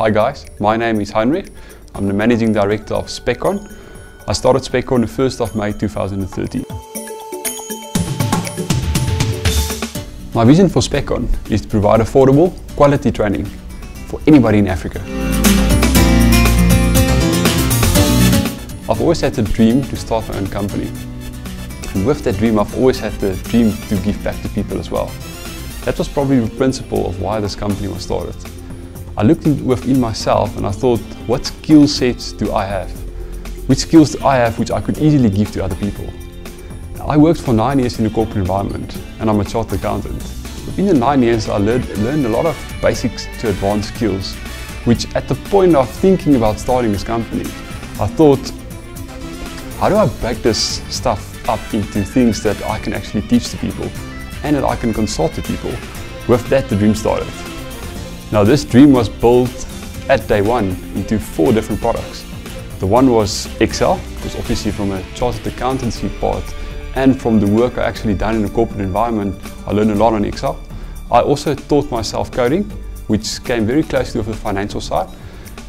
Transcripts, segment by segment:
Hi guys, my name is Heinrich. I'm the Managing Director of SpecCon. I started SpecCon the 1st of May 2013. My vision for SpecCon is to provide affordable, quality training for anybody in Africa. I've always had the dream to start my own company. And with that dream, I've always had the dream to give back to people as well. That was probably the principle of why this company was started. I looked within myself and I thought, what skill sets do I have? Which skills do I have which I could easily give to other people? I worked for 9 years in the corporate environment and I'm a chartered accountant. Within the 9 years I learned a lot of basics to advanced skills, which at the point of thinking about starting this company, I thought, how do I break this stuff up into things that I can actually teach to people and that I can consult to people? With that, the dream started. Now this dream was built at day one into 4 different products. The one was Excel, because obviously from a chartered accountancy part and from the work I actually done in a corporate environment, I learned a lot on Excel. I also taught myself coding, which came very closely with the financial side.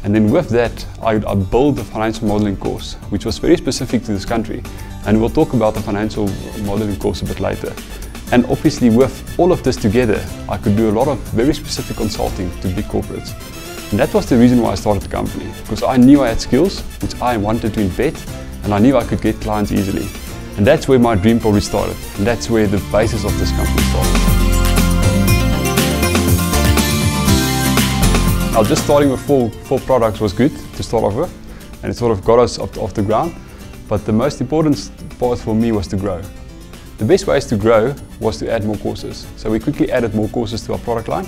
And then with that, I built the financial modeling course, which was very specific to this country. And we'll talk about the financial modeling course a bit later. And obviously with all of this together, I could do a lot of very specific consulting to big corporates. And that was the reason why I started the company, because I knew I had skills which I wanted to embed, and I knew I could get clients easily. And that's where my dream probably started. And that's where the basis of this company started. Now just starting with four products was good to start off with, and it sort of got us off the ground. But the most important part for me was to grow. The best ways to grow was to add more courses. So we quickly added more courses to our product line.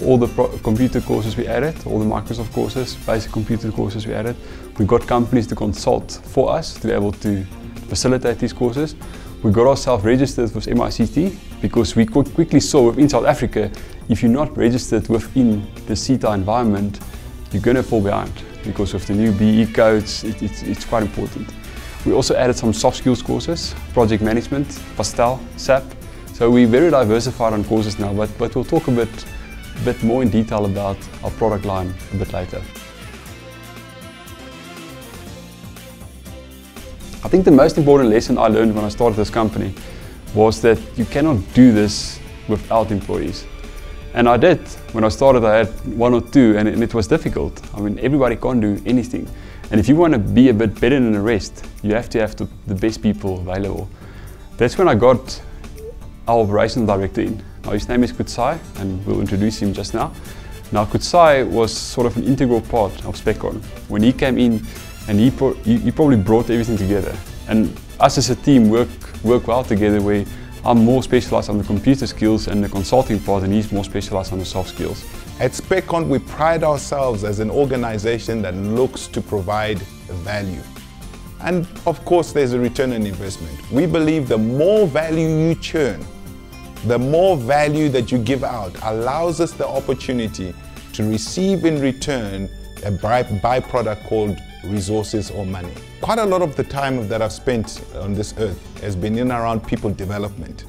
All the computer courses we added, all the Microsoft courses, basic computer courses we added. We got companies to consult for us to be able to facilitate these courses. We got ourselves registered with MICT because we quickly saw within South Africa, if you're not registered within the CETA environment, you're going to fall behind because of the new BE codes. It's quite important. We also added some soft skills courses, project management, Pastel, SAP. So we're very diversified on courses now, but we'll talk a bit more in detail about our product line a bit later. I think the most important lesson I learned when I started this company was that you cannot do this without employees. And I did. When I started, I had 1 or 2 and it was difficult. I mean, everybody can't do anything. And if you want to be a bit better than the rest, you have to have the best people available. That's when I got our operational director in. Now his name is Kutsai, and we'll introduce him just now. Now Kutsai was sort of an integral part of SpecCon. When he came in, and he probably brought everything together. And us as a team work well together, where I'm more specialized on the computer skills and the consulting part, and he's more specialized on the soft skills. At SpecCon, we pride ourselves as an organization that looks to provide value. And of course, there's a return on investment. We believe the more value you churn, the more value that you give out allows us the opportunity to receive in return a byproduct called resources or money. Quite a lot of the time that I've spent on this earth has been in and around people development.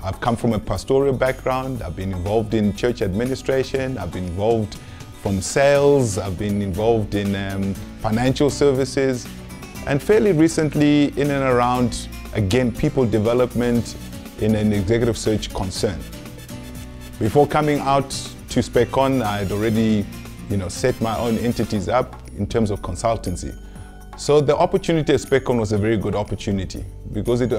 I've come from a pastoral background, I've been involved in church administration, I've been involved from sales, I've been involved in financial services, and fairly recently in and around, again, people development in an executive search concern. Before coming out to SpecCon, I had already set my own entities up in terms of consultancy. So the opportunity at SpecCon was a very good opportunity because it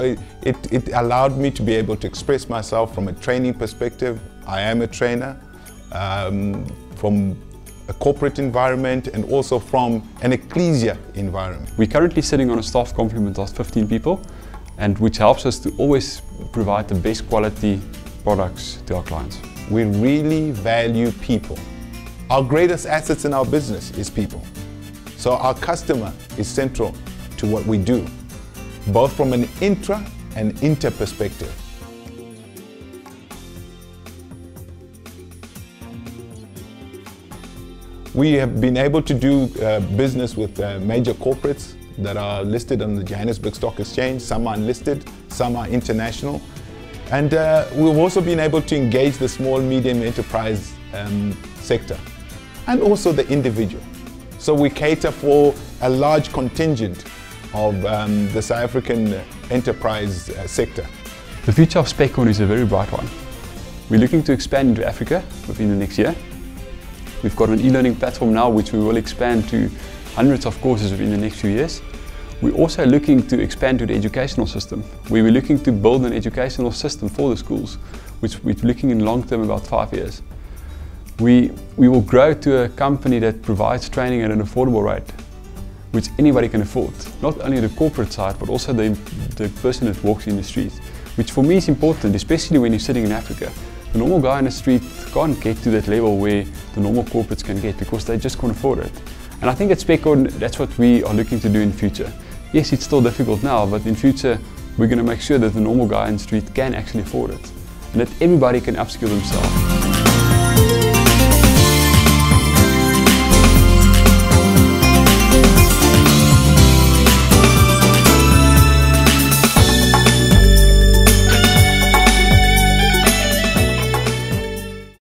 allowed me to be able to express myself from a training perspective. I am a trainer from a corporate environment and also from an ecclesia environment. We're currently sitting on a staff complement of 15 people, and which helps us to always provide the best quality products to our clients. We really value people. Our greatest assets in our business is people. So our customer is central to what we do, both from an intra and inter perspective. We have been able to do business with major corporates that are listed on the Johannesburg Stock Exchange. Some are unlisted, some are international. And we've also been able to engage the small, medium enterprise sector. and also the individual. So we cater for a large contingent of the South African enterprise sector. The future of SpecCon is a very bright one. We're looking to expand into Africa within the next year. We've got an e-learning platform now which we will expand to hundreds of courses within the next few years. We're also looking to expand to the educational system. We're looking to build an educational system for the schools, which we're looking in long term about 5 years. We will grow to a company that provides training at an affordable rate, which anybody can afford. Not only the corporate side, but also the person that walks in the street, which for me is important, especially when you're sitting in Africa. The normal guy in the street can't get to that level where the normal corporates can get because they just can't afford it. And I think at SpecCon, that's what we are looking to do in future. Yes, it's still difficult now, but in future, we're going to make sure that the normal guy in the street can actually afford it and that everybody can upskill themselves.